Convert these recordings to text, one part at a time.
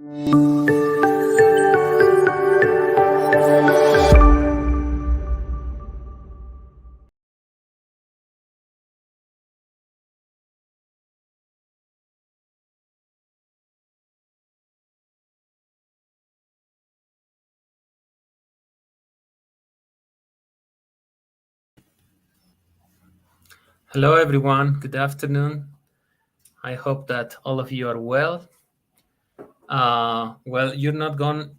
Hello, everyone. Good afternoon. I hope that all of you are well. Well, you're not going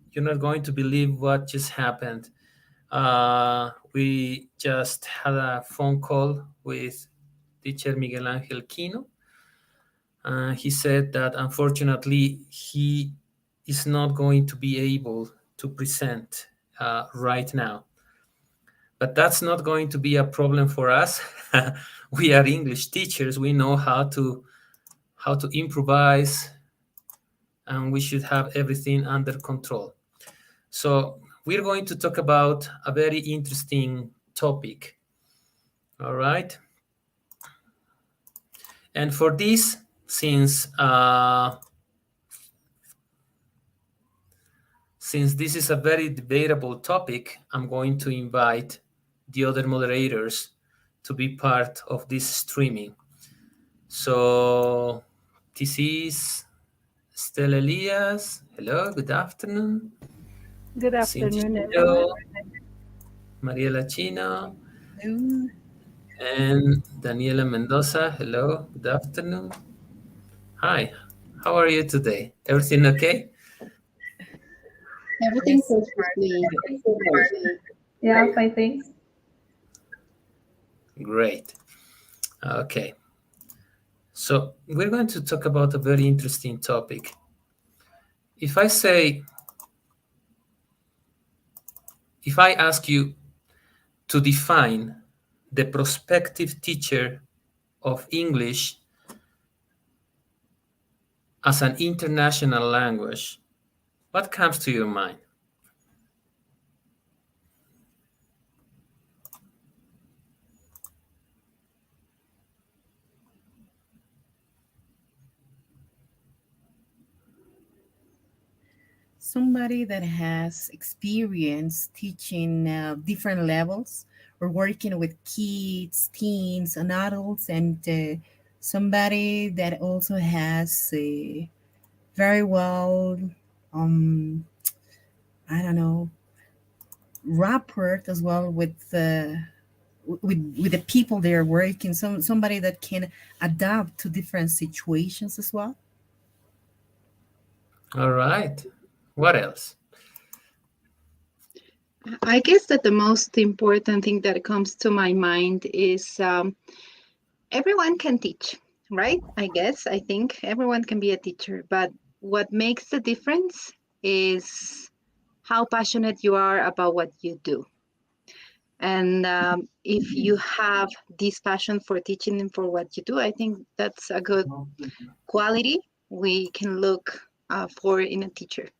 to believe what just happened. We just had a phone call with teacher Miguel Angel Quino. He said that unfortunately he is not going to be able to present right now. But that's not going to be a problem for us. We are English teachers. We know how to improvise, and we should have everything under control. So we're going to talk about a very interesting topic. All right. And for this, since this is a very debatable topic, I'm going to invite the other moderators to be part of this streaming. So this is Estela, Elías. Hello, good afternoon. Good afternoon, everyone. Mariela Chino. Hello. And Daniela Mendoza. Hello, good afternoon. Hi, how are you today? Everything okay? Everything perfectly. Yeah, fine, thanks. Great. Okay. So we're going to talk about a very interesting topic. If I ask you to define the prospective teacher of English as an international language, what comes to your mind? Somebody that has experience teaching different levels or working with kids, teens, and adults, and somebody that also has a very well, I don't know, rapport as well with with the people they're working. Somebody that can adapt to different situations as well. All right. What else? I guess that the most important thing that comes to my mind is everyone can teach, right? I think everyone can be a teacher, but what makes the difference is how passionate you are about what you do. And if you have this passion for teaching and for what you do, I think that's a good quality we can look for in a teacher.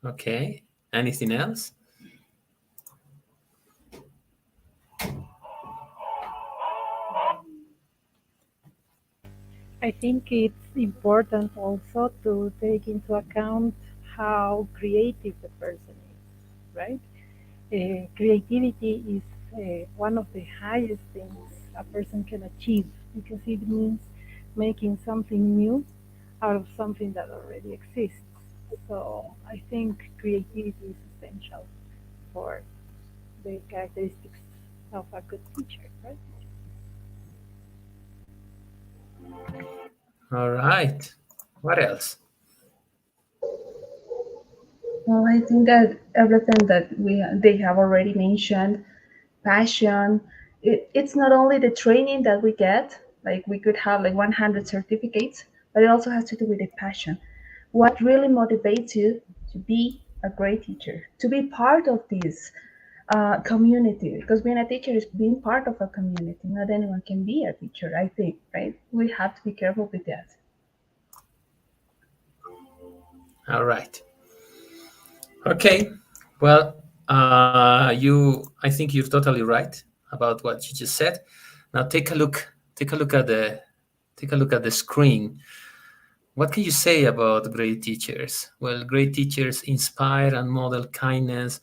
Okay. Anything else? I think it's important also to take into account how creative the person is, right? Creativity is one of the highest things a person can achieve because it means making something new out of something that already exists. So I think creativity is essential for the characteristics of a good teacher, right? All right. What else? Well, I think that everything that they have already mentioned, passion, it's not only the training that we get, like we could have like 100 certificates, but it also has to do with the passion. What really motivates you to be a great teacher, to be part of this community? Because being a teacher is being part of a community. Not anyone can be a teacher, I think, right? We have to be careful with that. All right. Okay. Well, I think you're totally right about what you just said. Now take a look at the screen. What can you say about great teachers? Well, great teachers inspire and model kindness.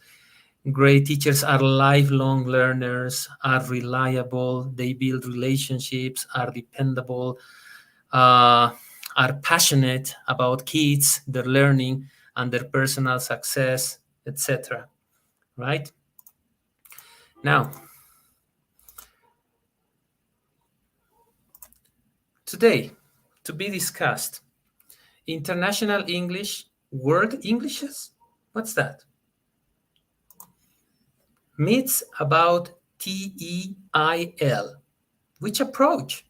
Great teachers are lifelong learners, are reliable, they build relationships, are dependable, are passionate about kids, their learning, and their personal success, etc. Right? Now, today, to be discussed, International English, World Englishes? What's that? Myths about TEIL. Which approach?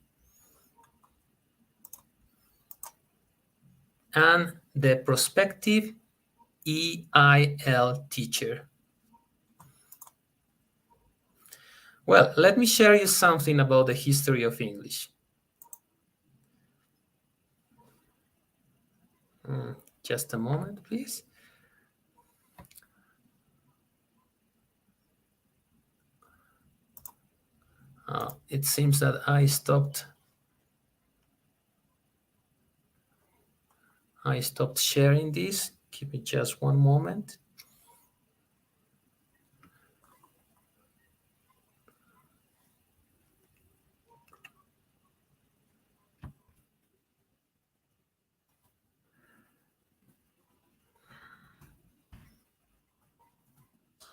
And the prospective EIL teacher. Well, let me share you something about the history of English. Just a moment, please. It seems that I stopped sharing this. Give me just one moment.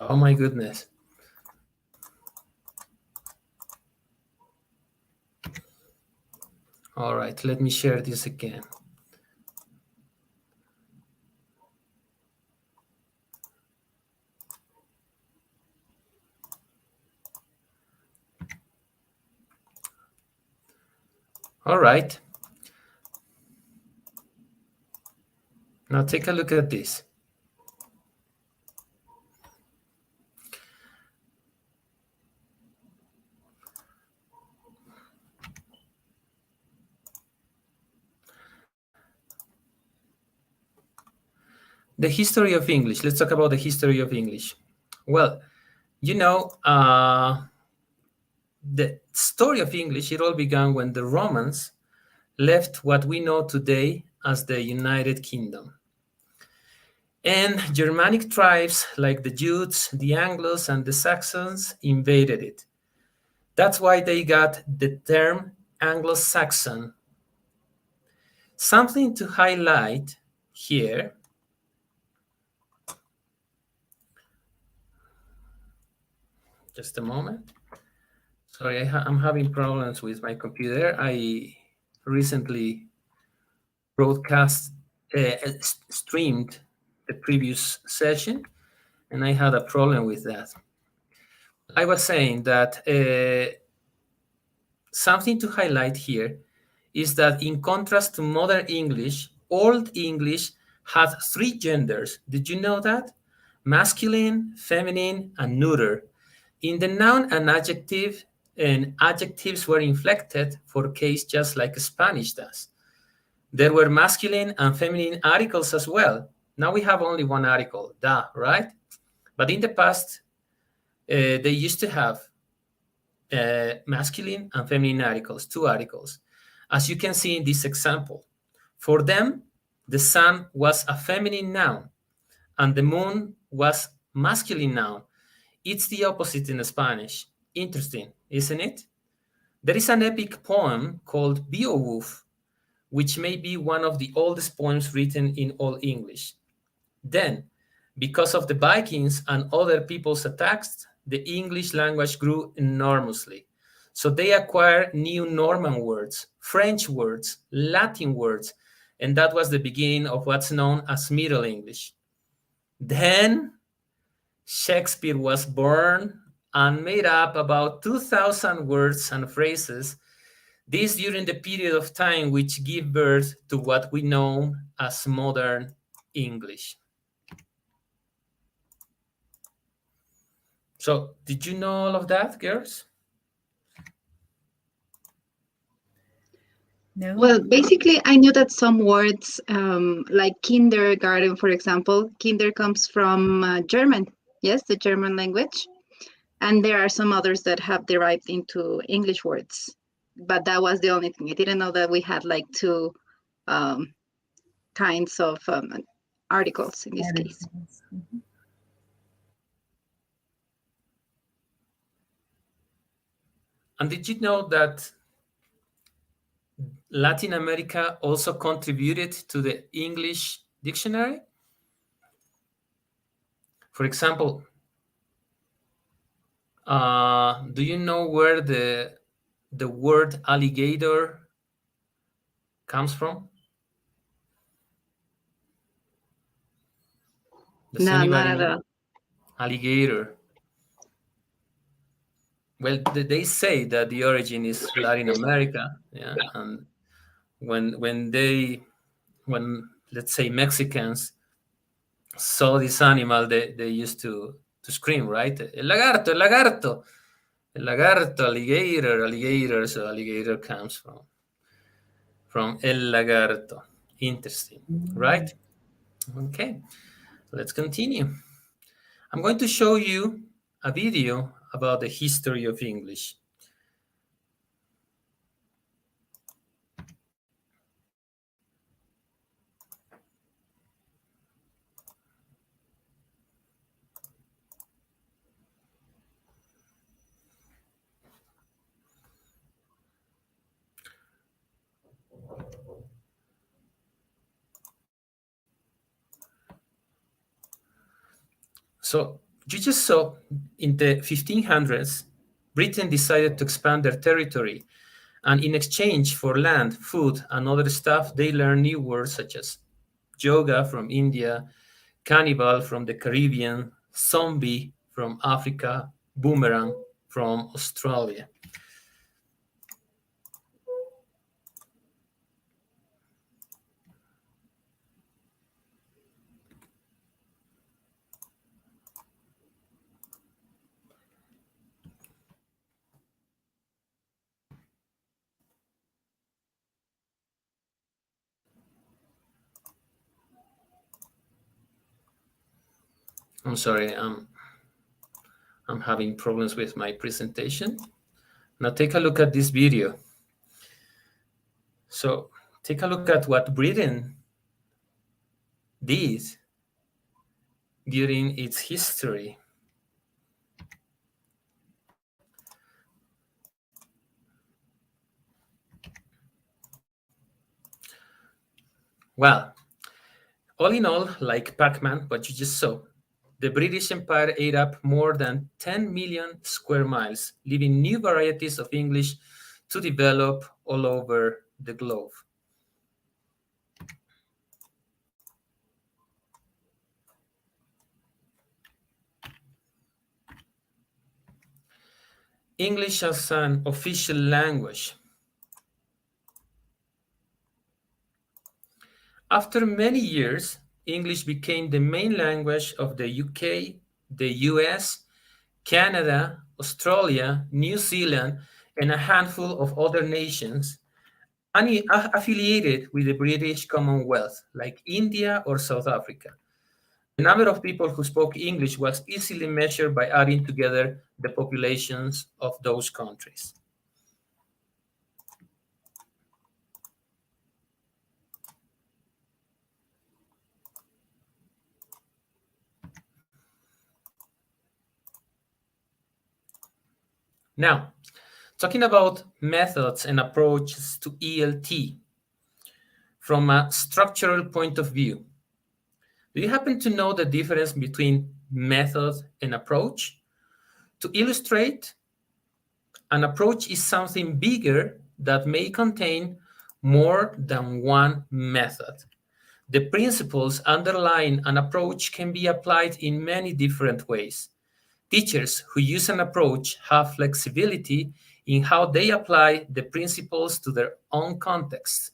Oh my goodness. All right, let me share this again. All right. Now take a look at this. The history of English. Let's talk about the history of English. Well, you know, the story of English, it all began when the Romans left what we know today as the United Kingdom. And Germanic tribes like the Jutes, the Anglos, and the Saxons invaded it. That's why they got the term Anglo-Saxon. Something to highlight here. Just a moment. Sorry, I'm having problems with my computer. I recently streamed the previous session, and I had a problem with that. I was saying that something to highlight here is that in contrast to modern English, Old English had 3 genders. Did you know that? Masculine, feminine, and neuter. In the noun and adjective, and adjectives were inflected for case just like Spanish does. There were masculine and feminine articles as well. Now we have only one article, da, right? But in the past, they used to have masculine and feminine articles, 2 articles. As you can see in this example, for them, the sun was a feminine noun and the moon was masculine noun. It's the opposite in Spanish. Interesting, isn't it? There is an epic poem called Beowulf, which may be one of the oldest poems written in Old English. Then, because of the Vikings and other people's attacks, the English language grew enormously. So they acquired new Norman words, French words, Latin words, and that was the beginning of what's known as Middle English. Then Shakespeare was born and made up about 2,000 words and phrases, this during the period of time which give birth to what we know as modern English. So, did you know all of that, girls? No. Well, basically, I knew that some words, like kindergarten, for example, kinder comes from German, yes, the German language. And there are some others that have derived into English words. But that was the only thing. I didn't know that we had like 2 kinds of articles in this case. And did you know that Latin America also contributed to the English dictionary? For example, do you know where the word alligator comes from? Does No, not anybody at know? all. Alligator. Well, they say that the origin is Latin America, yeah, and when let's say Mexicans saw this animal, they used to scream, right? El lagarto, el lagarto, el lagarto, alligator, alligator. So alligator comes from el lagarto. Interesting, right? Okay, let's continue. I'm going to show you a video about the history of English. So you just saw in the 1500s, Britain decided to expand their territory. And in exchange for land, food, and other stuff, they learned new words such as yoga from India, cannibal from the Caribbean, zombie from Africa, boomerang from Australia. I'm sorry, I'm having problems with my presentation. Now take a look at this video. So take a look at what Britain did during its history. Well, all in all, like Pac-Man, what you just saw, the British Empire ate up more than 10 million square miles, leaving new varieties of English to develop all over the globe. English as an official language. After many years, English became the main language of the UK, the US, Canada, Australia, New Zealand, and a handful of other nations affiliated with the British Commonwealth, like India or South Africa. The number of people who spoke English was easily measured by adding together the populations of those countries. Now, talking about methods and approaches to ELT from a structural point of view, do you happen to know the difference between method and approach? To illustrate, an approach is something bigger that may contain more than one method. The principles underlying an approach can be applied in many different ways. Teachers who use an approach have flexibility in how they apply the principles to their own context.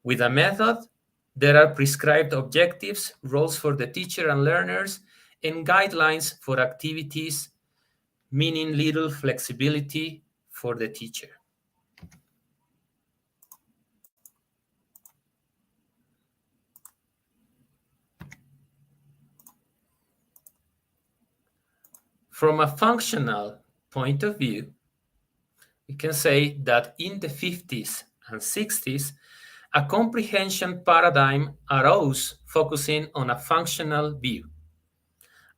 With a method, there are prescribed objectives, roles for the teacher and learners, and guidelines for activities, meaning little flexibility for the teacher. From a functional point of view, we can say that in the 50s and 60s, A comprehension paradigm arose focusing on a functional view.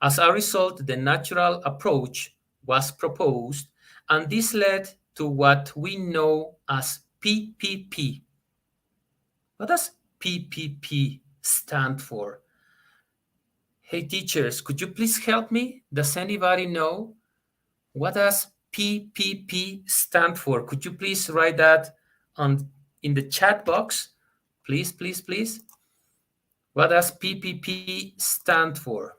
As a result, the natural approach was proposed, and this led to what we know as PPP. What does PPP stand for? Hey teachers, could you please help me? Does anybody know? What does PPP stand for? Could you please write that in the chat box? Please, please, please. What does PPP stand for?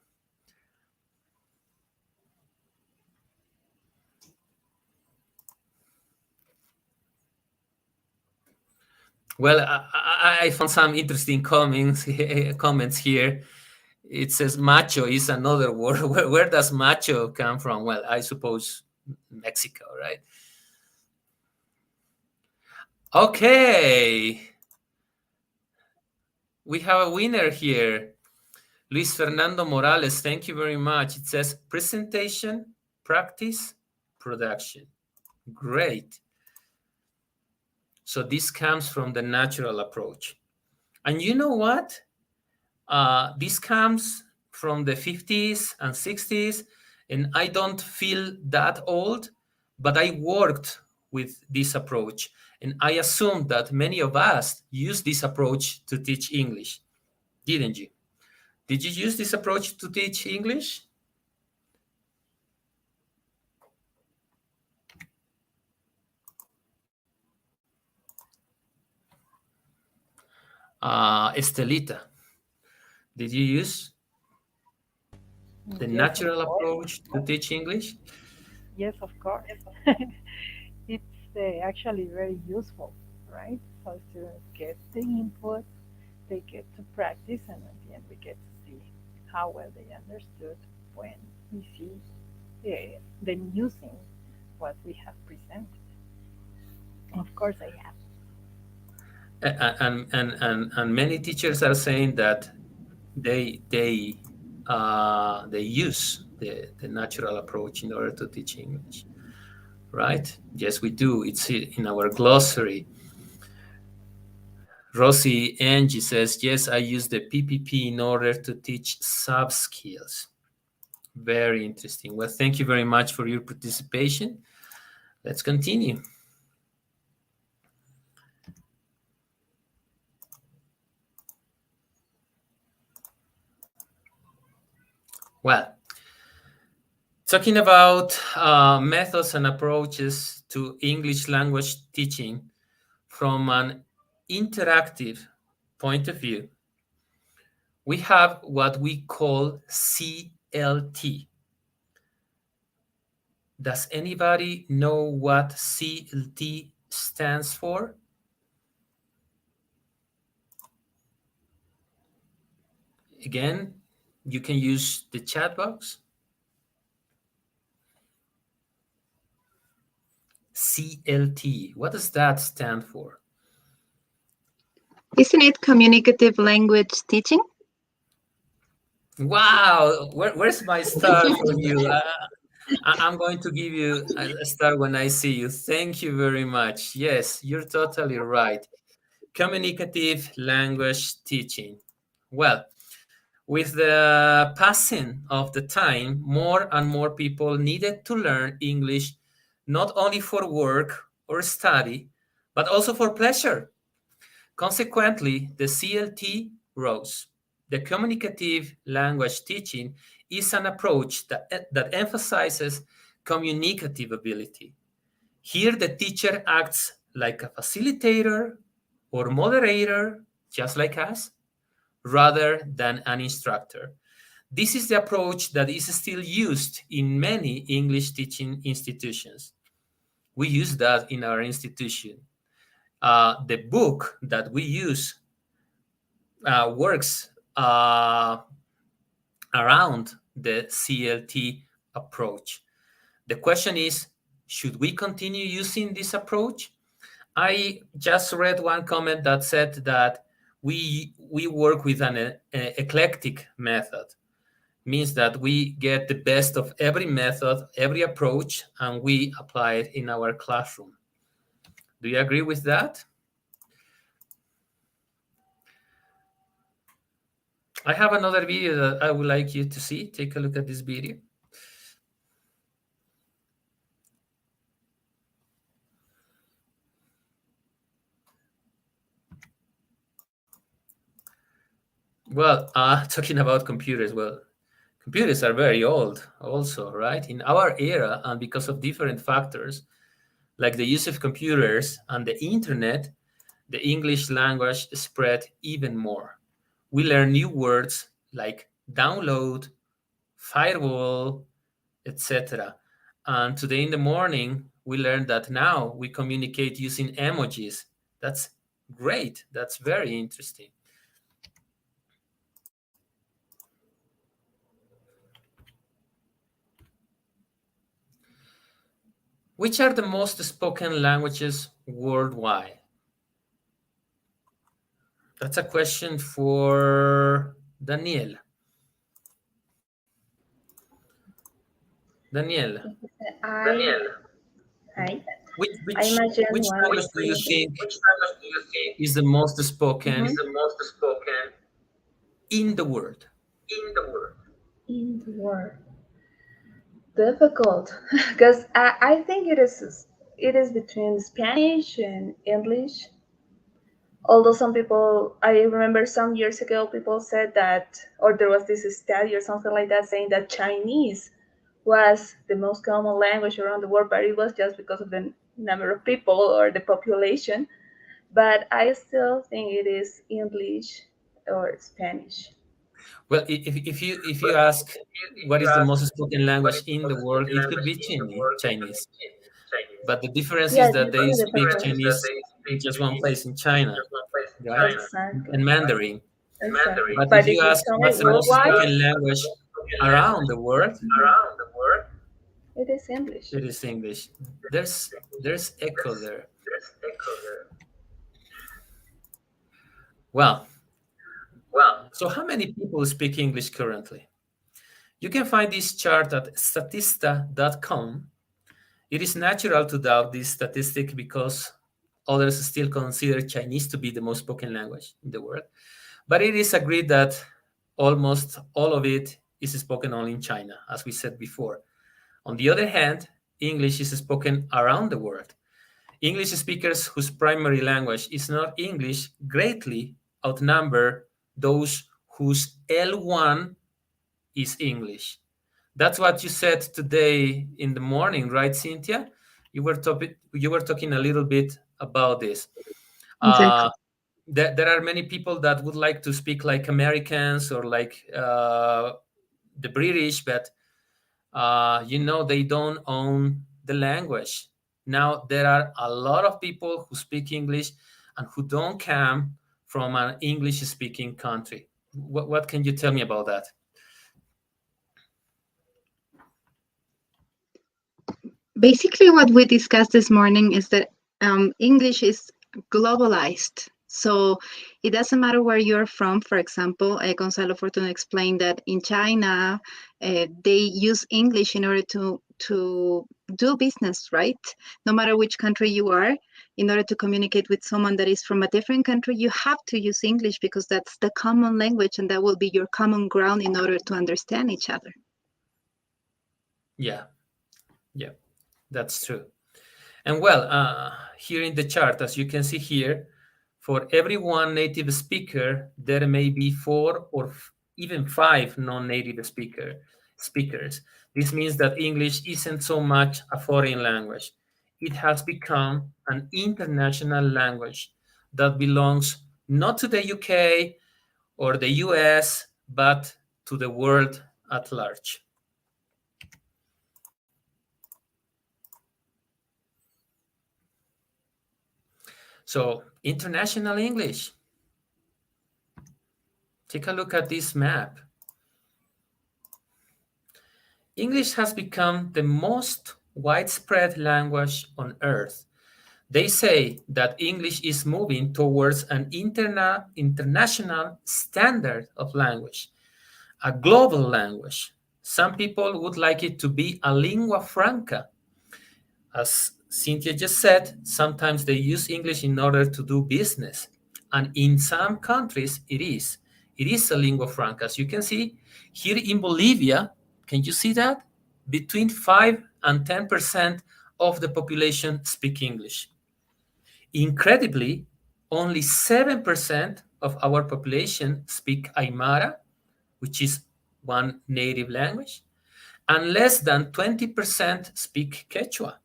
Well, I found some interesting comments here. It says macho is another word. Where does macho come from? Well, I suppose Mexico, right? Okay. We have a winner here. Luis Fernando Morales, thank you very much. It says presentation, practice, production. Great. So this comes from the natural approach. And you know what? This comes from the 50s and 60s, and I don't feel that old, but I worked with this approach. And I assume that many of us use this approach to teach English, didn't you? Did you use this approach to teach English? Estelita, did you use the Yes, natural of course. approach to teach English? Yes, of course. It's actually very useful, right? So students get the input, they get to practice, and at the end we get to see how well they understood when we see them using what we have presented. Of course, I have. And many teachers are saying that they use the natural approach in order to teach English, right? Yes, we do. It's in our glossary. Rosie Angie says, yes, I use the PPP in order to teach sub skills. Very interesting. Well, thank you very much for your participation. Let's continue. Well, talking about methods and approaches to English language teaching from an interactive point of view, we have what we call CLT. Does anybody know what CLT stands for? Again, you can use the chat box. CLT, what does that stand for? Isn't it communicative language teaching? Wow, where's my star for you? I'm going to give you a star when I see you. Thank you very much. Yes, you're totally right. Communicative language teaching. Well, with the passing of the time, more and more people needed to learn English, not only for work or study, but also for pleasure. Consequently, the CLT rose. The communicative language teaching is an approach that emphasizes communicative ability. Here, the teacher acts like a facilitator or moderator, just like us, rather than an instructor. This is the approach that is still used in many English teaching institutions. We use that in our institution. The book that we use works around the CLT approach. The question is, should we continue using this approach? I just read one comment that said that we work with an eclectic method. Means that we get the best of every method, every approach, and we apply it in our classroom. Do you agree with that? I have another video that I would like you to see. Take a look at this video. Well, talking about computers, well, computers are very old also, right? In our era, and because of different factors, like the use of computers and the internet, the English language spread even more. We learn new words like download, firewall, etc. And today in the morning, we learned that now we communicate using emojis. That's great. That's very interesting. Which are the most spoken languages worldwide? That's a question for Daniel. Daniel, I I which I which imagine which one language of do you the think is the most mhm, spoken in the world? in the world difficult because I think it is between Spanish and English. Although some people, I remember some years ago, people said that, or there was this study or something like that saying that Chinese was the most common language around the world, but it was just because of the number of people or the population. But I still think it is English or Spanish. Well, if you ask what is the most spoken language in the world, it could be Chinese. But the difference Yeah, is that they usually the speak people. Chinese in just one place in China, right? Exactly. And Mandarin. Exactly. But if But you if you ask tell me what's the most worldwide, spoken language around the world, it is English. it is English. There's echo there. Well, so how many people speak English currently? You can find this chart at statista.com. It is natural to doubt this statistic because others still consider Chinese to be the most spoken language in the world. But it is agreed that almost all of it is spoken only in China, as we said before. On the other hand, English is spoken around the world. English speakers whose primary language is not English greatly outnumber those whose L1 is English. That's what you said today in the morning, right, Cynthia? You were talking a little bit about this. Exactly. Uh, there are many people that would like to speak like Americans or like the British, but they don't own the language. Now there are a lot of people who speak English and who don't come from an English-speaking country. What can you tell me about that? Basically, what we discussed this morning is that English is globalized. So it doesn't matter where you're from. For example, Gonzalo Fortuna explained that in China, they use English in order to do business, right? No matter which country you are, in order to communicate with someone that is from a different country, you have to use English because that's the common language and that will be your common ground in order to understand each other. Yeah, yeah, that's true. And well, here in the chart, as you can see here, for every one native speaker, there may be four or even five non-native speakers. This means that English isn't so much a foreign language. It has become an international language that belongs not to the UK or the US, but to the world at large. So, international English. Take a look at this map. English has become the most widespread language on earth. They say that English is moving towards an international standard of language, a global language. Some people would like it to be a lingua franca. As Cynthia just said, sometimes they use English in order to do business. And in some countries, it is. It is a lingua franca. As you can see here in Bolivia, can you see that? Between 5 and 10% of the population speak English. Incredibly, only 7% of our population speak Aymara, which is one native language, and less than 20% speak Quechua.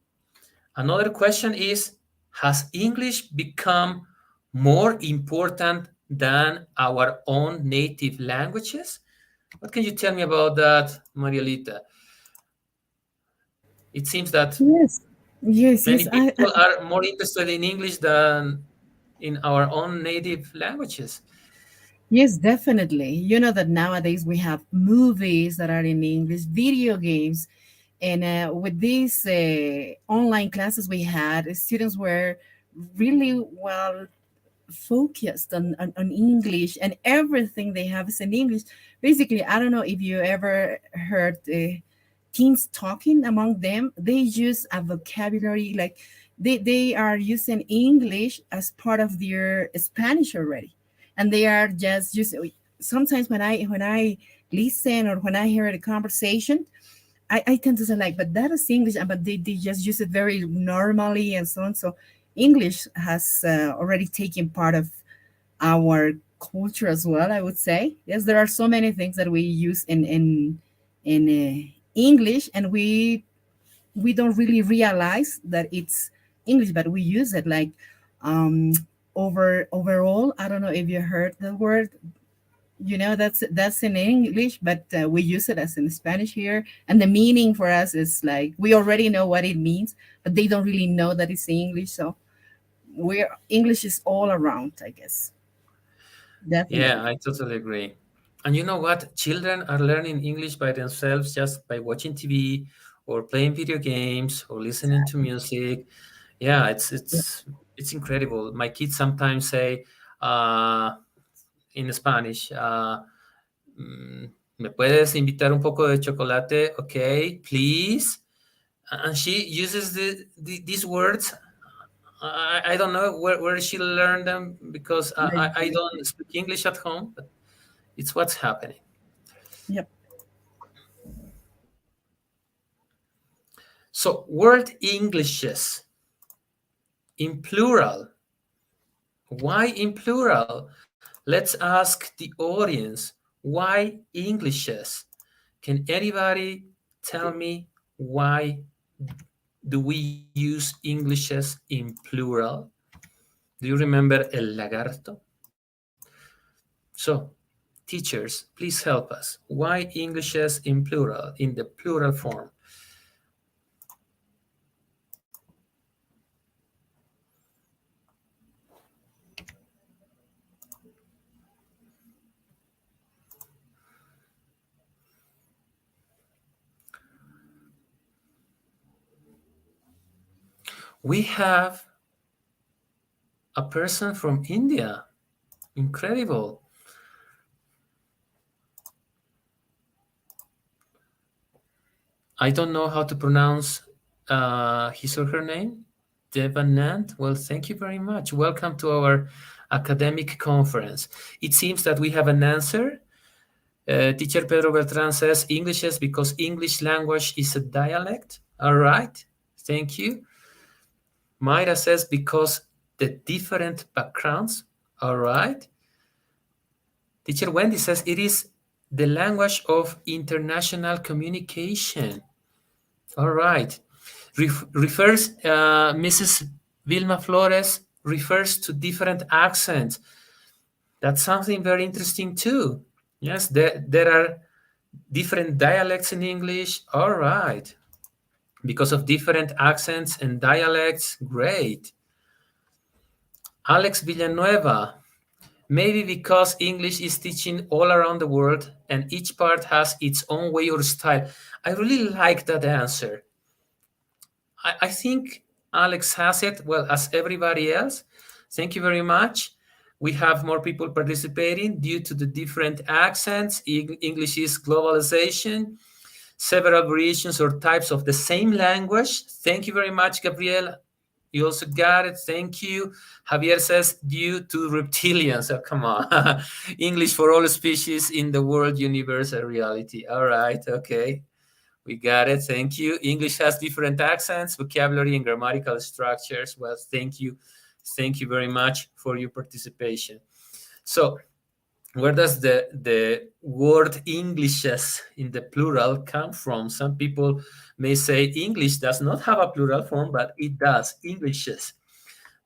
Another question is, has English become more important than our own native languages? What can you tell me about that, Marielita? It seems that Yes, yes, many yes. people are more interested in English than in our own native languages. Yes, definitely. You know that nowadays we have movies that are in English, video games, and with these online classes we had, students were really well focused on English, and everything they have is in English. Basically, I don't know if you ever heard teens talking among them. They use a vocabulary like they are using English as part of their Spanish already, and they are just using. Sometimes when I listen or when I hear a conversation, I tend to say like, but that is English, but they just use it very normally and so on. So English has already taken part of our culture as well. I would say yes, there are so many things that we use in English, and we don't really realize that it's English, but we use it like um, overall. I don't know if you heard the word, that's in English, but we use it as in Spanish here, and the meaning for us is like we already know what it means, but they don't really know that it's English. So we're English is all around, I guess. Yeah, Definitely. I totally agree. And you know what? Children are learning English by themselves just by watching TV or playing video games or listening to music. Yeah, Yeah. it's incredible. My kids sometimes say uh, in Spanish, ¿me puedes invitar un poco de chocolate? Okay, please. And she uses these words. I don't know where she learned them because I Like, don't speak English at home, but it's what's happening. yep. So, word Englishes in plural. Why in plural? Let's ask the audience, why Englishes? Can anybody tell me why do we use Englishes in plural? Do you remember el lagarto? So, teachers, please help us. Why Englishes in plural, in the plural form? We have a person from India. Incredible. I don't know how to pronounce his or her name. Devanand. Well, thank you very much. Welcome to our academic conference. It seems that we have an answer. Teacher Pedro Beltran says English is because English language is a dialect. All right. Thank you. Mayra says because the different backgrounds. All right. Teacher Wendy says it is the language of international communication. All right. Mrs. Vilma Flores refers to different accents. That's something very interesting too. Yes, there are different dialects in English. All right. Because of different accents and dialects. Great. Alex Villanueva. Maybe because English is teaching all around the world and each part has its own way or style. I really like that answer. I think Alex has it, well, as everybody else. Thank you very much. We have more people participating due to the different accents. English is globalization, several variations or types of the same language. Thank you very much, Gabriel. You also got it. Thank you. Javier says, due to reptilians. Oh, come on. English for all species in the world, universe, and reality. All right. Okay. We got it. Thank you. English has different accents, vocabulary, and grammatical structures. Well, thank you. Thank you very much for your participation. So, where does the word Englishes in the plural come from? Some people may say English does not have a plural form, but it does, Englishes.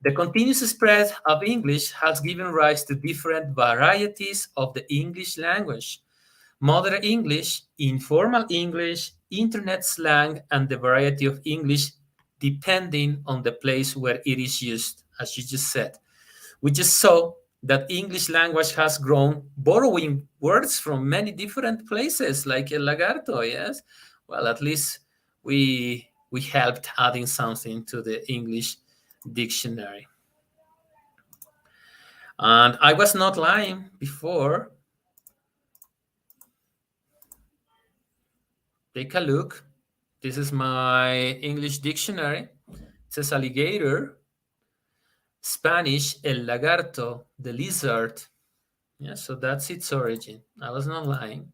The continuous spread of English has given rise to different varieties of the English language. Modern English, informal English, internet slang, and the variety of English depending on the place where it is used, as you just said. We just saw that English language has grown, borrowing words from many different places, like el lagarto, yes? Well, at least we helped adding something to the English dictionary. And I was not lying before. Take a look. This is my English dictionary. It says alligator, Spanish, el lagarto, the lizard. Yeah, so that's its origin. I was not lying.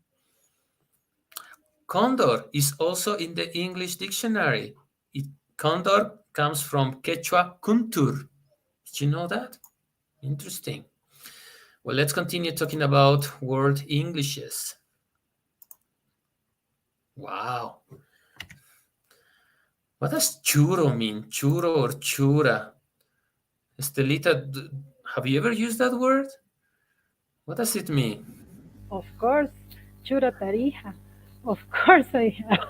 Condor is also in the English dictionary. Condor comes from Quechua kuntur. Did you know that? Interesting. Well, let's continue talking about word Englishes. Wow. What does churro mean? Churro or chura? Estelita, have you ever used that word? What does it mean? Of course, chura tarija. Of course I have.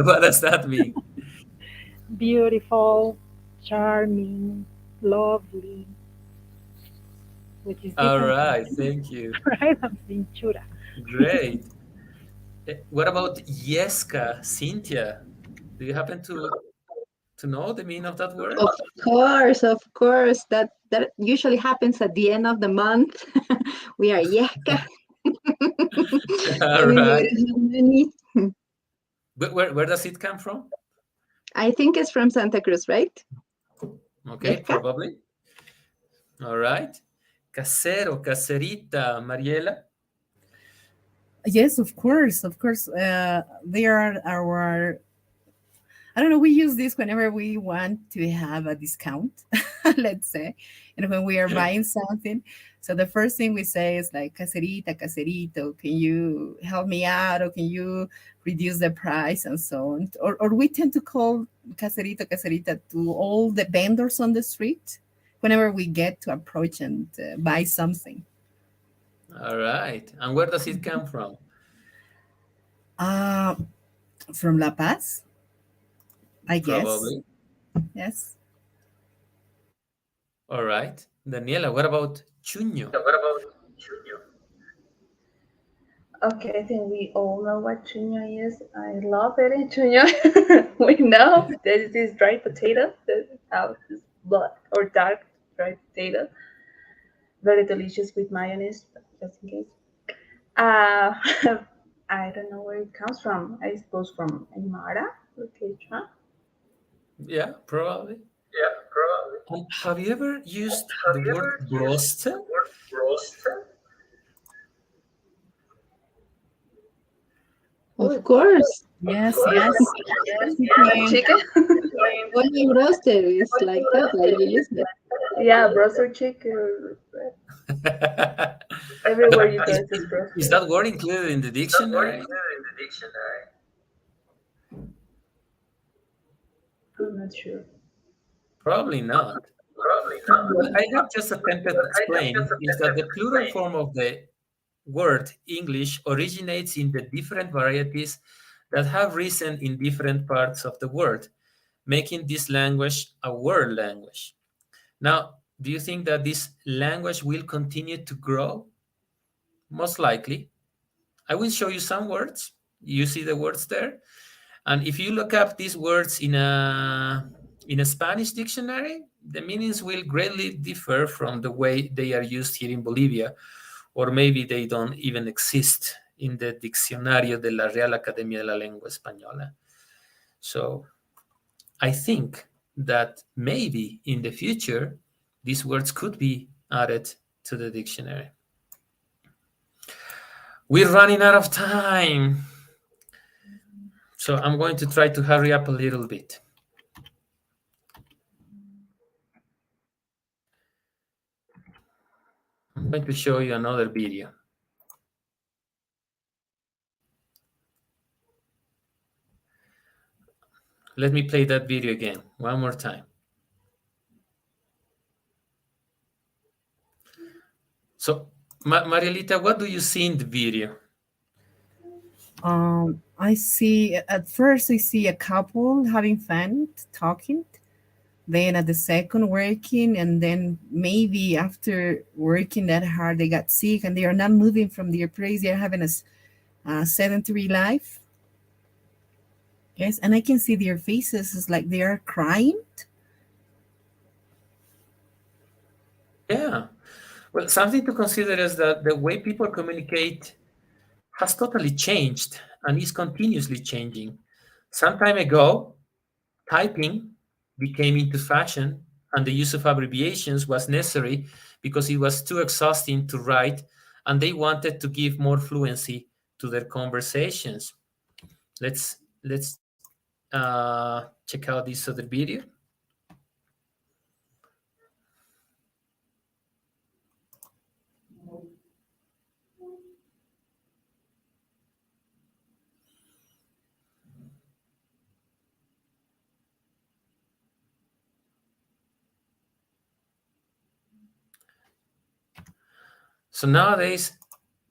What does that mean? Beautiful, charming, lovely, which is All different from right, thank you. right from being chura. Great. What about Yeska, Cynthia? Do you happen to know the meaning of that word? Of course. That usually happens at the end of the month. We are yeka. All Giving you right. money. But where does it come from? I think it's from Santa Cruz, right? Okay, Yeka? probably. All right. Casero, caserita, Mariela. Yes, of course, of course. They are our. I don't know. We use this whenever we want to have a discount, let's say, and when we are buying something. So the first thing we say is like, "Caserita, caserito, can you help me out, or can you reduce the price and so on?" Or we tend to call "caserito, caserita" to all the vendors on the street whenever we get to approach and buy something. All right. And where does it come from? Uh, from La Paz, I guess. Probably. Yes. All right. Daniela, what about chuño? Okay, I think we all know what chuño is. I love eating chuño. We know that it is dried potato that have this black or dark dried potato. Very delicious with mayonnaise, but just in case. Uh, I don't know where it comes from. I suppose from Aymara or Quechua. Yeah, probably. And have you ever used the word broste? Of course. Yes, yes. Chicken? Only roasted is like that, like you use it. Yeah, broster chicken. Everywhere you go, it says Is broster. that word included in the dictionary? I'm not sure. Probably not. What I have just attempted to explain is that the plural form of the word English originates in the different varieties that have risen in different parts of the world, making this language a world language. Now, do you think that this language will continue to grow? Most likely. I will show you some words. You see the words there? And if you look up these words in a Spanish dictionary, the meanings will greatly differ from the way they are used here in Bolivia, or maybe they don't even exist in the Diccionario de la Real Academia de la Lengua Española. So I think that maybe in the future these words could be added to the dictionary. We're running out of time, so I'm going to try to hurry up a little bit. I'm going to show you another video. Let me play that video again, one more time. So, Marielita, what do you see in the video? I see, at first, I see a couple having fun, talking. Then at the second, working. And then maybe after working that hard, they got sick and they are not moving from their place. They're having a sedentary life. Yes. And I can see their faces. It's like they are crying. Yeah. Well, something to consider is that the way people communicate has totally changed and is continuously changing. Some time ago, typing became into fashion and the use of abbreviations was necessary because it was too exhausting to write and they wanted to give more fluency to their conversations. Let's check out this other video. So nowadays,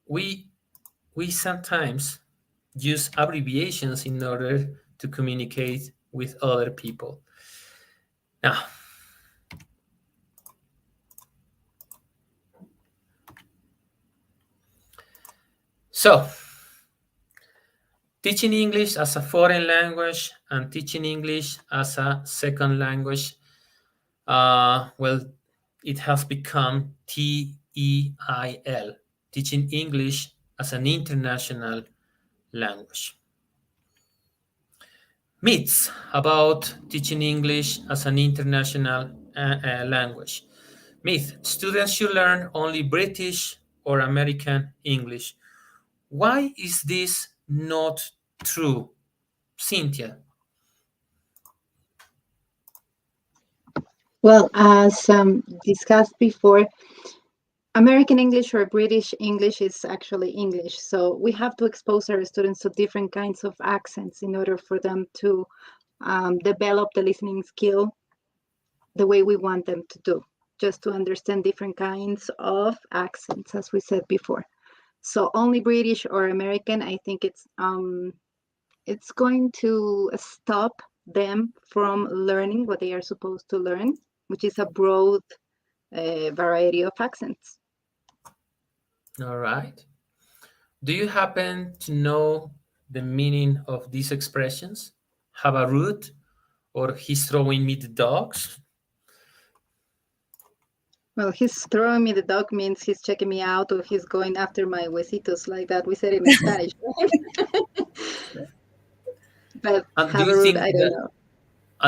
we sometimes use abbreviations in order to communicate with other people. Now, so teaching English as a foreign language and teaching English as a second language, well, it has become TEIL, teaching English as an international language. Myths about teaching English as an international language. Myth: students should learn only British or American English. Why is this not true, Cynthia? Well, as discussed before, American English or British English is actually English. So we have to expose our students to different kinds of accents in order for them to develop the listening skill the way we want them to do, just to understand different kinds of accents, as we said before. So only British or American, I think it's going to stop them from learning what they are supposed to learn, which is a broad variety of accents. All right. Do you happen to know the meaning of these expressions? Have a root, or he's throwing me the dogs? Well, he's throwing me the dog means he's checking me out or he's going after my huesitos, like that we said in Spanish, right? But And do have a you root, think I don't that know.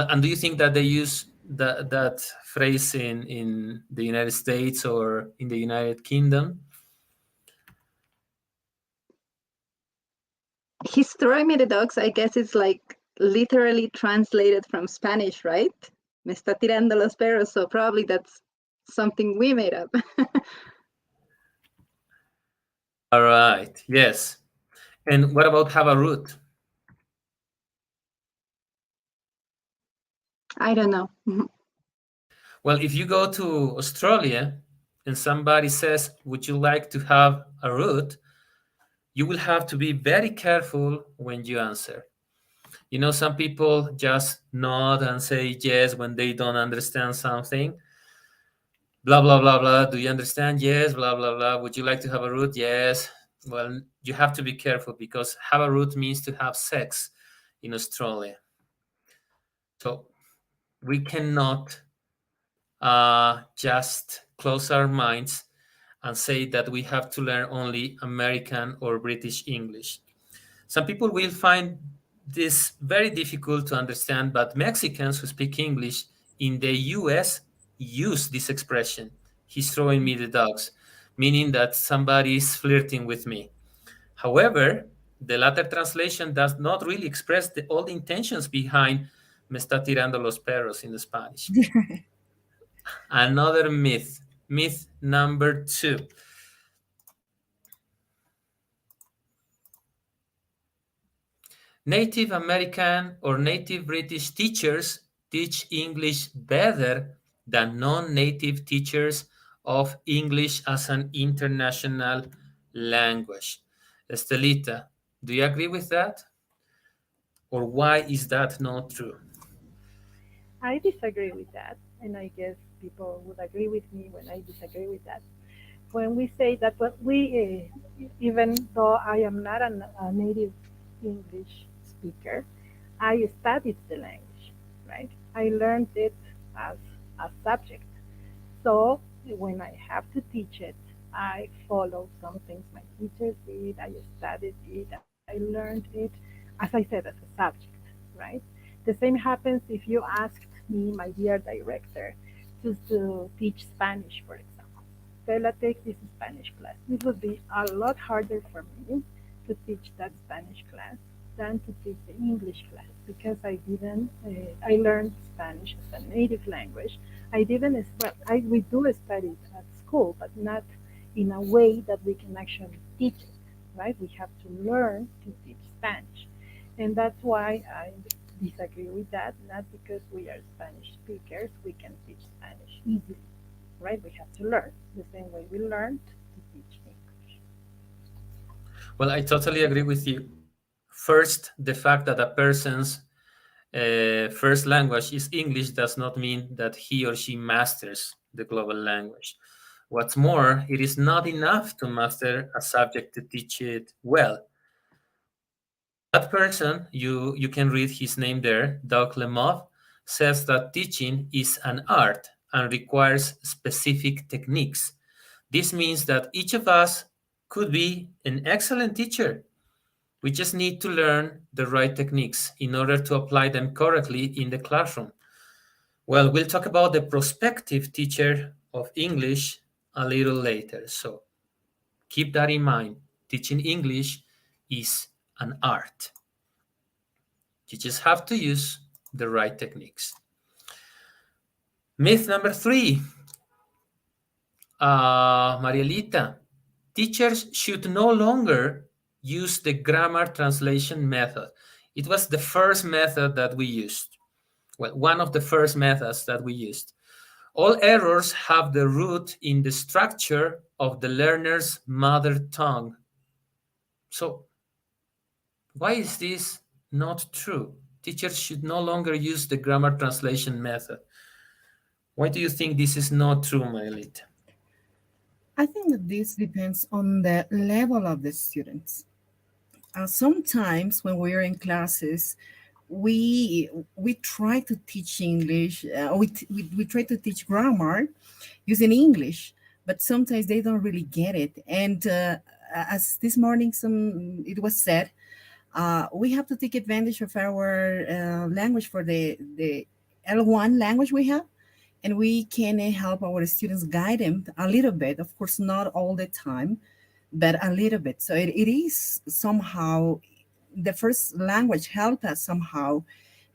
and do you think that they use that phrase in the United States or in the United Kingdom? He's throwing me the dogs, I guess it's like literally translated from Spanish, right? Me está tirando los perros, so probably that's something we made up. All right. Yes. And what about have a root? I don't know. Well, if you go to Australia and somebody says, "Would you like to have a root?" you will have to be very careful when you answer. You know, some people just nod and say yes when they don't understand something. Blah, blah, blah, blah. Do you understand? Yes, blah, blah, blah. Would you like to have a root? Yes. Well, you have to be careful because have a root means to have sex in Australia. So we cannot just close our minds and say that we have to learn only American or British English. Some people will find this very difficult to understand, but Mexicans who speak English in the US use this expression. He's throwing me the dogs, meaning that somebody is flirting with me. However, the latter translation does not really express all the intentions behind me está tirando los perros in the Spanish. Another myth, myth number 2. Native American or native British teachers teach English better than non-native teachers of English as an international language. Estelita, do you agree with that? Or why is that not true? I disagree with that, and I guess people would agree with me when I disagree with that. When we say that, well, even though I am not a native English speaker, I studied the language, right? I learned it as a subject. So when I have to teach it, I follow some things my teachers did. I studied it. I learned it, as I said, as a subject, right? The same happens if you asked me, my dear director, to teach Spanish, for example. Estela, take this Spanish class. It would be a lot harder for me to teach that Spanish class than to teach the English class because I learned Spanish as a native language. I didn't, well, we do study it at school, but not in a way that we can actually teach it, right? We have to learn to teach Spanish. And that's why I disagree with that, not because we are Spanish speakers, we can teach Spanish easily, right? We have to learn the same way we learned to teach English. Well, I totally agree with you. First, the fact that a person's first language is English does not mean that he or she masters the global language. What's more, it is not enough to master a subject to teach it well. That person, you can read his name there, Doug Lemov, says that teaching is an art and requires specific techniques. This means that each of us could be an excellent teacher. We just need to learn the right techniques in order to apply them correctly in the classroom. Well, we'll talk about the prospective teacher of English a little later. So keep that in mind. Teaching English is an art. You just have to use the right techniques. Myth number 3. Marielita, teachers should no longer use the grammar translation method. It was the first method that we used. Well, one of the first methods that we used. All errors have the root in the structure of the learner's mother tongue. So, why is this not true? Teachers should no longer use the grammar translation method. Why do you think this is not true, Maelita? I think that this depends on the level of the students. Sometimes when we're in classes, we try to teach English. We try to teach grammar using English, but sometimes they don't really get it. And as this morning, it was said, we have to take advantage of our language for the L1 language we have, and we can help our students guide them a little bit. Of course, not all the time, but a little bit. So it is somehow the first language help us somehow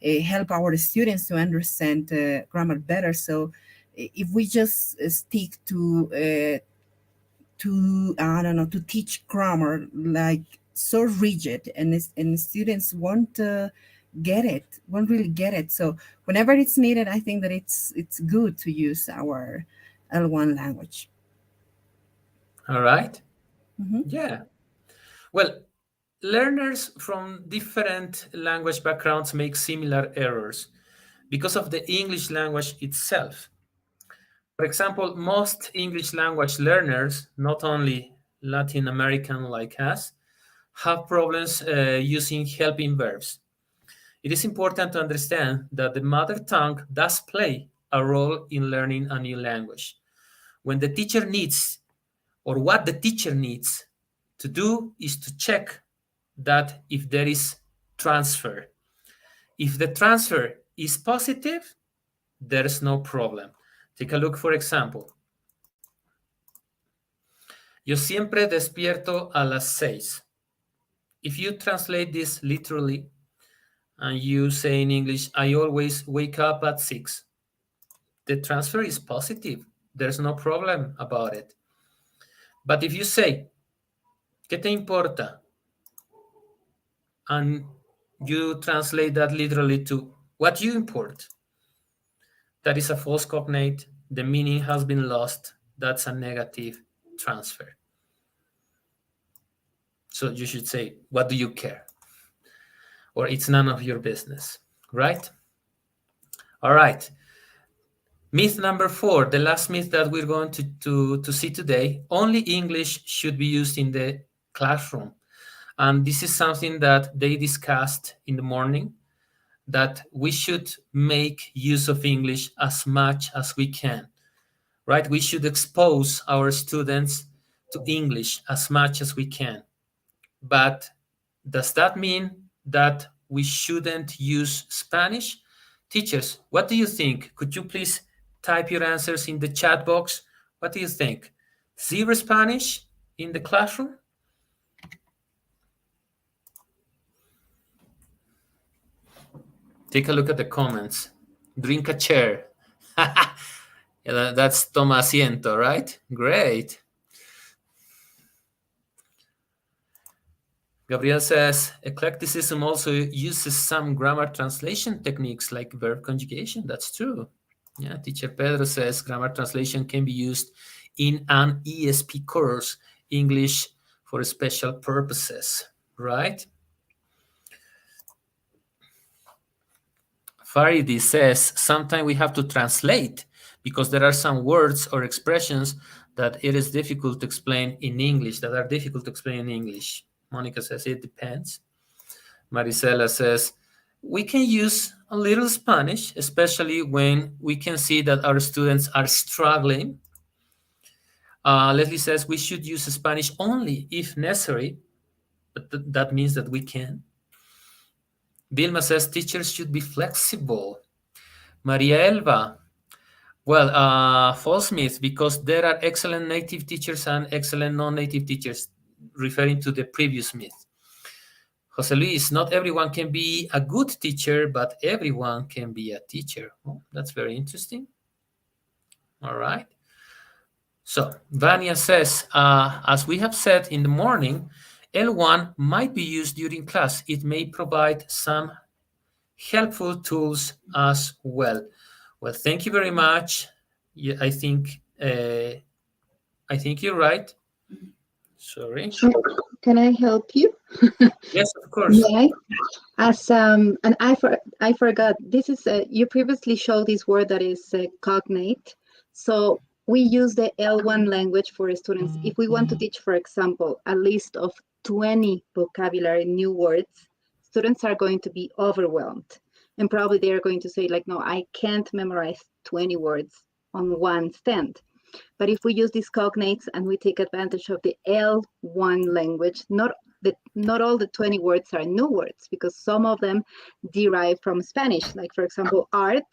help our students to understand grammar better. So if we just stick to I don't know, to teach grammar like so rigid, and students won't won't really get it. So whenever it's needed, I think that it's good to use our L1 language. All right. Mhm. Yeah. Well, learners from different language backgrounds make similar errors because of the English language itself. For example, most English language learners, not only Latin American like us, have problems using helping verbs. It is important to understand that the mother tongue does play a role in learning a new language. When the teacher needs, or what the teacher needs to do is to check that if there is transfer. If the transfer is positive, there's no problem. Take a look, for example. Yo siempre despierto a las 6. If you translate this literally and you say in English, I always wake up at 6, the transfer is positive. There's no problem about it. But if you say, ¿qué te importa? And you translate that literally to what you import, that is a false cognate. The meaning has been lost. That's a negative transfer. So you should say, what do you care? Or it's none of your business, right? All right. Myth number 4, the last myth that we're going to see today, only English should be used in the classroom. And this is something that they discussed in the morning, that we should make use of English as much as we can, right? We should expose our students to English as much as we can. But does that mean that we shouldn't use Spanish? Teachers, what do you think? Could you please type your answers in the chat box? What do you think? Zero Spanish in the classroom? Take a look at the comments. Drink a chair. Yeah, that's toma asiento, right? Great. Gabriel says, eclecticism also uses some grammar translation techniques like verb conjugation. That's true. Yeah, teacher Pedro says grammar translation can be used in an ESP course, English for special purposes, right? Faridi says, sometimes we have to translate because there are some words or expressions that it is difficult to explain in English, that are difficult to explain in English. Monica says, it depends. Marisela says, we can use a little Spanish, especially when we can see that our students are struggling. Leslie says, we should use Spanish only if necessary, but that means that we can. Vilma says, teachers should be flexible. Maria Elva, well, false myth, because there are excellent native teachers and excellent non-native teachers, referring to the previous myth. Jose Luis, not everyone can be a good teacher, but everyone can be a teacher. Oh, that's very interesting. All right. So Vania says, as we have said in the morning, L1 might be used during class. It may provide some helpful tools as well. Well, thank you very much. Yeah, I think you're right. Sorry. Can I help you? Yes, of course. May I? As and I forgot. This is you previously showed this word that is cognate. So we use the L1 language for students. If we want to teach, for example, a list of 20 vocabulary new words, students are going to be overwhelmed, and probably they are going to say like, no, I can't memorize 20 words on one stand. But if we use these cognates and we take advantage of the L1 language, not all the 20 words are new words, because some of them derive from Spanish, like for example, art,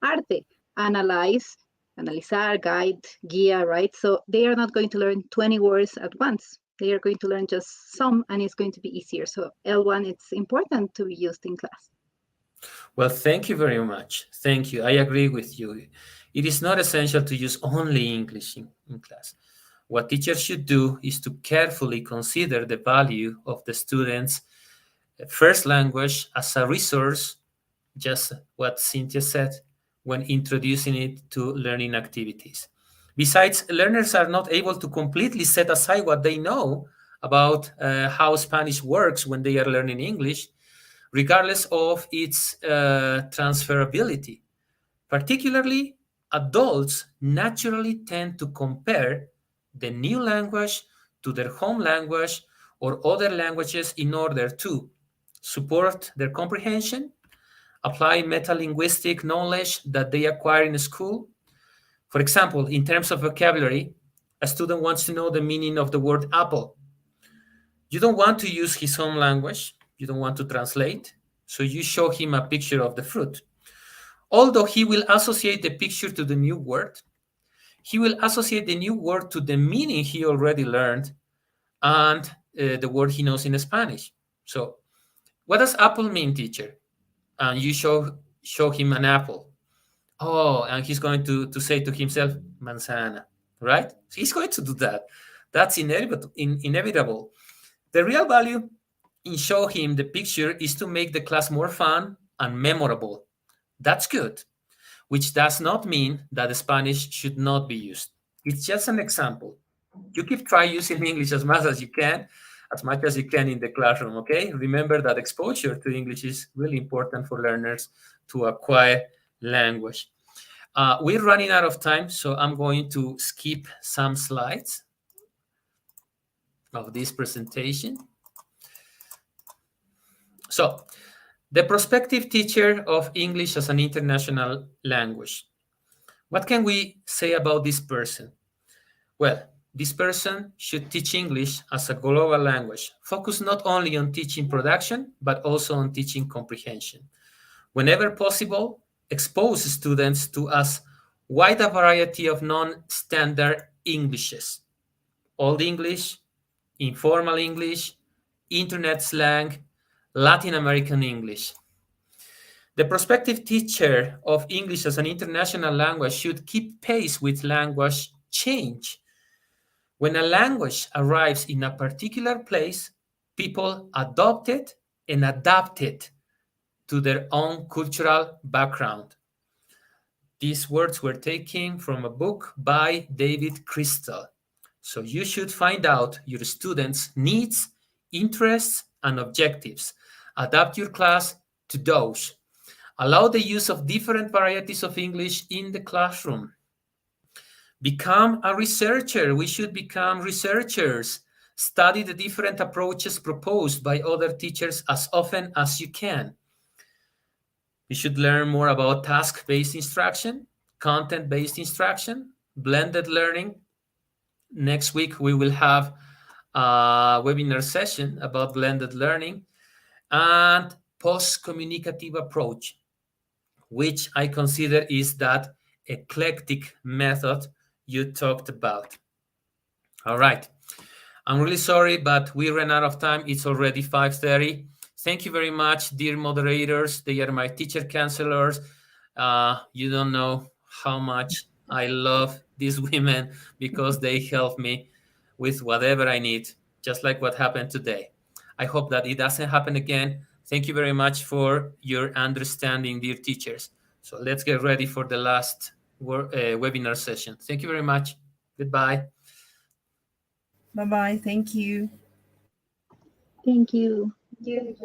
arte, analyze, analizar, guide, guía, right? So they are not going to learn 20 words at once. They are going to learn just some, and it's going to be easier. So L1, it's important to be used in class. Well, thank you very much. Thank you. I agree with you. It is not essential to use only English in class. What teachers should do is to carefully consider the value of the students' first language as a resource, just what Cynthia said, when introducing it to learning activities. Besides, learners are not able to completely set aside what they know about how Spanish works when they are learning English, regardless of its transferability. Particularly, adults naturally tend to compare the new language to their home language or other languages in order to support their comprehension, apply metalinguistic knowledge that they acquire in school. For example, in terms of vocabulary, a student wants to know the meaning of the word apple. You don't want to use his home language, You don't want to translate, so you show him a picture of the fruit. Although he will associate the picture to the new word, he will associate the new word to the meaning he already learned and the word he knows in Spanish. So, what does apple mean, teacher? And you show him an apple. Oh, and he's going to say to himself, manzana, right? So he's going to do that. That's inevitable. The real value in show him the picture is to make the class more fun and memorable. That's good, which does not mean that Spanish should not be used. It's just an example. You keep trying using English as much as you can in the classroom, okay? Remember that exposure to English is really important for learners to acquire language. We're running out of time, so I'm going to skip some slides of this presentation. So, the prospective teacher of English as an international language. What can we say about this person? Well, this person should teach English as a global language, focus not only on teaching production, but also on teaching comprehension. Whenever possible, expose students to as wide a variety of non-standard Englishes. Old English, informal English, internet slang, Latin American English. The prospective teacher of English as an international language should keep pace with language change. When a language arrives in a particular place, people adopt it and adapt it to their own cultural background. These words were taken from a book by David Crystal. So you should find out your students' needs, interests, and objectives. Adapt your class to those. Allow the use of different varieties of English in the classroom. Become a researcher. We should become researchers. Study the different approaches proposed by other teachers as often as you can. We should learn more about task-based instruction, content-based instruction, blended learning. Next week, we will have a webinar session about blended learning and post-communicative approach, which I consider is that eclectic method you talked about. All right. I'm really sorry, but we ran out of time. It's already 5:30. Thank you very much, dear moderators. They are my teacher counselors. You don't know how much I love these women because they help me with whatever I need, just like what happened today. I hope that it doesn't happen again. Thank you very much for your understanding, dear teachers. So let's get ready for the last webinar session. Thank you very much. Goodbye. Bye bye. Thank you. Thank you. You